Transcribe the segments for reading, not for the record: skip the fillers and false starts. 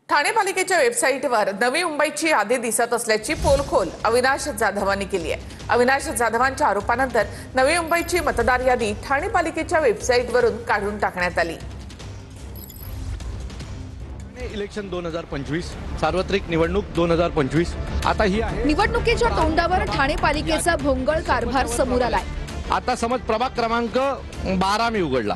ठाणे पालिकेच्या वेबसाईटवर नवी मुंबईची यादी दिसत असल्याची पोलखोल अविनाश जाधवांनी केली आहे। अविनाश जाधवांच्या आरोपानंतर नवी मुंबईची मतदार यादी ठाणे पालिकेच्या वेबसाईटवरून काढून टाकण्यात आली। इलेक्शन 2025 सार्वत्रिक निवडणूक 2025 आता ही आहे। निवडणुकीच्या तोंडावर ठाणे पालिकेचा भोंगळ कारभार समोर आलाय। आता समज प्रभाग क्रमांक 12 मी उघडला।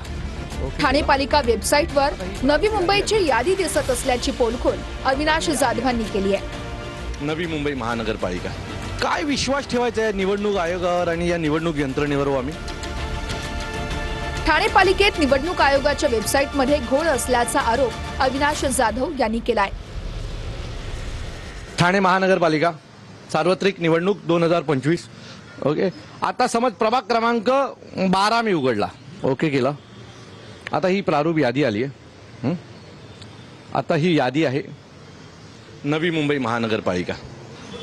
ठाणे पालिका वेबसाईटवर नवी मुंबईची यादी दिसत असल्याची पोलखोल अविनाश जाधवांनी केली आहे। नवी मुंबई महानगरपालिका काय विश्वास ठेवायचा आहे निवडणूक आयोगावर आणि या निवडणूक यंत्रणेवर आम्ही? ठाणे पालिकेत निवडणूक आयोगाच्या वेबसाईटमध्ये घोळ असल्याचा आरोप अविनाश जाधव यांनी केलाय। ठाणे महानगरपालिका सार्वत्रिक निवडणूक 2025 ओके। आता समज प्रभाग क्रमांक 12 मी उघडला, ओके केला। आता ही प्रारूप यादी आली आहे। आता ही यादी आहे नवी मुंबई महानगरपालिका।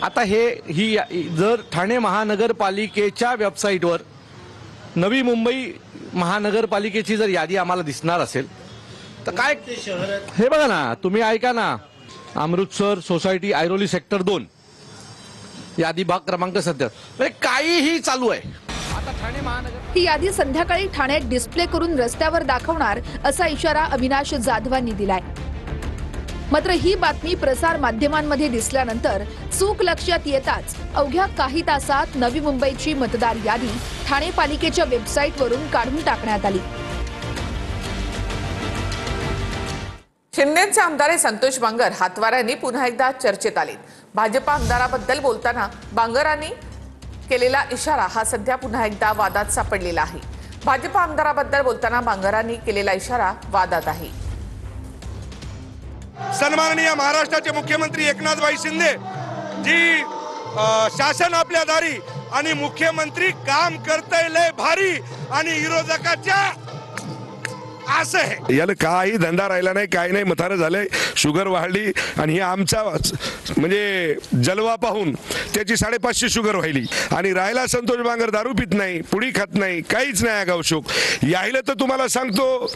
आता ही जर ठाणे महानगरपालिकेच्या वेबसाईटवर नवी मुंबई महानगरपालिकेची जर यादी आम्हाला दिसणार असेल तर काय हे बघा ना, तुम्ही ऐका ना, अमृतसर सोसायटी ऐरोली सेक्टर 2 यादी भाग क्रमांक 70 काहीही चालू आहे। आता ठाणे महानगर ही यादी संध्याकाळी ठाण्यात डिस्प्ले करून रस्त्यावर दाखवणार असा इशारा अविनाश जाधवांनी दिलाय। मात्र ही बातमी प्रसार माध्यमांमध्ये दिसल्यानंतर चूक लक्षात येताच अवघ्या काही तासात नवी मुंबईची मतदार यादी ठाणे पालिकेच्या वेबसाईटवरून काढून टाकण्यात आली। शिंदेचे आमदार संतोष बांगर हातवाऱ्यांनी पुन्हा एकदा चर्चेत आले। भाजप आमदाराबद्दल बोलताना बांगरांनी केलेला इशारा हा सध्या पुन्हा एकदा वादात सापडलेला आहे। भाजप आमदाराबद्दल बोलताना बांगरांनी केलेला इशारा वादात आहे। सन्माननीय महाराष्ट्राचे मुख्यमंत्री एकनाथभाई शिंदे जी शासन आपल्या दारी आणि मुख्यमंत्री काम करतय लय भारी आणि विरोधकाच्या असं आहे। याला काही धंदा राहिला नाही, काही नाही, म्हातारं झालंय, शुगर वाढली आणि हे आमचा म्हणजे जलवा पाहून त्याची 550 शुगर व्हायली आणि राहिला संतोष बांगर दारू पित नाही, पुडी खात नाही, काहीच नाही आगाऊ शोक। यायला तर तुम्हाला सांगतो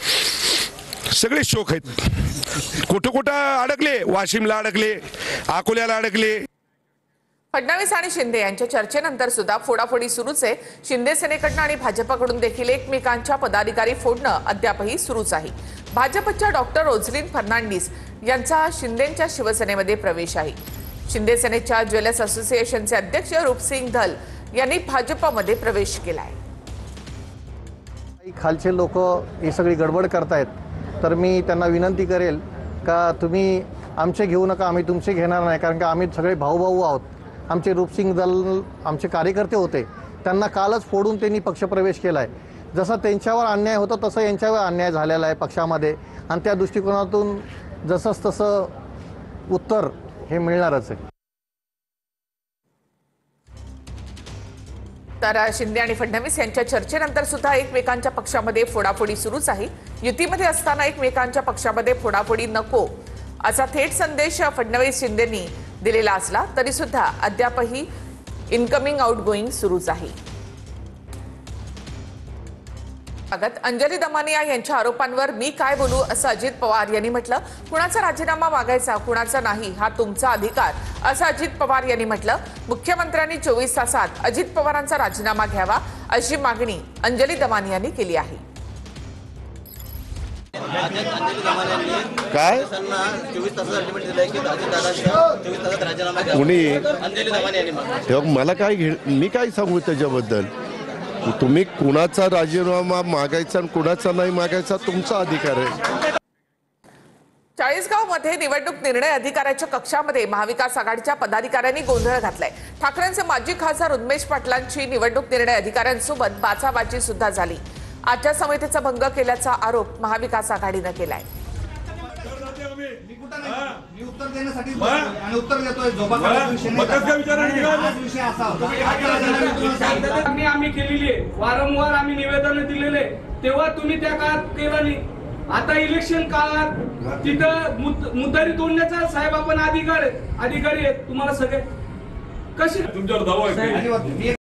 सगळे शोक आहेत। कुठं कुठं अडकले, वाशिमला अडकले, अकोल्याला अडकले। फडणवीस आणि शिंदे यांच्या चर्चेनंतर सुद्धा फोडाफोडी सुरूच आहे। शिंदे सेनेकडून आणि भाजपकडून देखील एकमेकांच्या पदाधिकारी फोडणं अद्यापही सुरूच आहे। भाजपच्या डॉक्टर रोझलिन फर्नांडिस यांचा शिंदेच्या शिवसेनेमध्ये प्रवेश आहे। शिंदे सेनेच्या ज्वेलर्स असोसिएशनचे अध्यक्ष रूपसिंग धल यांनी भाजपमध्ये प्रवेश केलाय। खालचे लोक ही सगळी गडबड करतायत, तर मी त्यांना विनंती करेल का तुम्ही आमचे घेऊ नका, आम्ही तुमचे घेणार नाही, कारण का आम्ही सगळे भाऊ आहोत। आमचे रूपसिंग दल आमचे कार्यकर्ते होते, त्यांना कालच फोडून त्यांनी पक्षप्रवेश केलाय। जसा त्यांच्यावर अन्याय होतो तसं यांच्यावर अन्याय झालेला आहे पक्षामध्ये आणि त्या दृष्टिकोनातून जसंच तसं उत्तर हे मिळणारच आहे। तर शिंदे आणि फडणवीस यांच्या चर्चेनंतर सुद्धा एकमेकांच्या पक्षामध्ये फोडाफोडी सुरूच आहे। युतीमध्ये असताना एकमेकांच्या पक्षामध्ये फोडाफोडी नको असा थेट संदेश फडणवीस शिंदेंनी दिलेला असला तरी सुद्धा अद्यापही इनकमिंग आउटगोईंग सुरूच आहे। अंजली दमानिया यांच्या आरोपांवर मी काय बोलू असं अजित पवार यांनी म्हटलं। कुणाचा राजीनामा मागायचा, कुणाचा नाही हा तुमचा अधिकार असं अजित पवार यांनी म्हटलं। मुख्यमंत्र्यांनी 24 तासात अजित पवारांचा राजीनामा घ्यावा अशी मागणी अंजली दमानियांनी केली आहे। काय मला काय मी काय सांगू त्याच्याबद्दल? तुम्ही कुणाचा राजीनामा मागायचा आणि कुणाचा नाही मागायचा तुमचा अधिकार आहे। चाळीसगावमध्ये निवडणूक निर्णय अधिकाऱ्याच्या कक्षामध्ये महाविकास आघाडीच्या पदाधिकाऱ्यांनी गोंधळ घातलाय। ठाकरेंचे माजी खासदार उन्मेष पाटलांची निवडणूक निर्णय अधिकाऱ्यांसोबत बाचाबाची सुद्धा झाली। आचारसंहितेचा भंग केल्याचा आरोप महाविकास आघाडीनं केलाय। आम्ही केलेली आहे, वारंवार आम्ही निवेदन दिलेले, तेव्हा तुम्ही त्या काळात केलं नाही। आता इलेक्शन काळात तिथं मुद्दारी तोडण्याचा साहेब आपण अधिकारी आहेत, तुम्हाला सगळे कशी तुमच्यावर दावा आहे।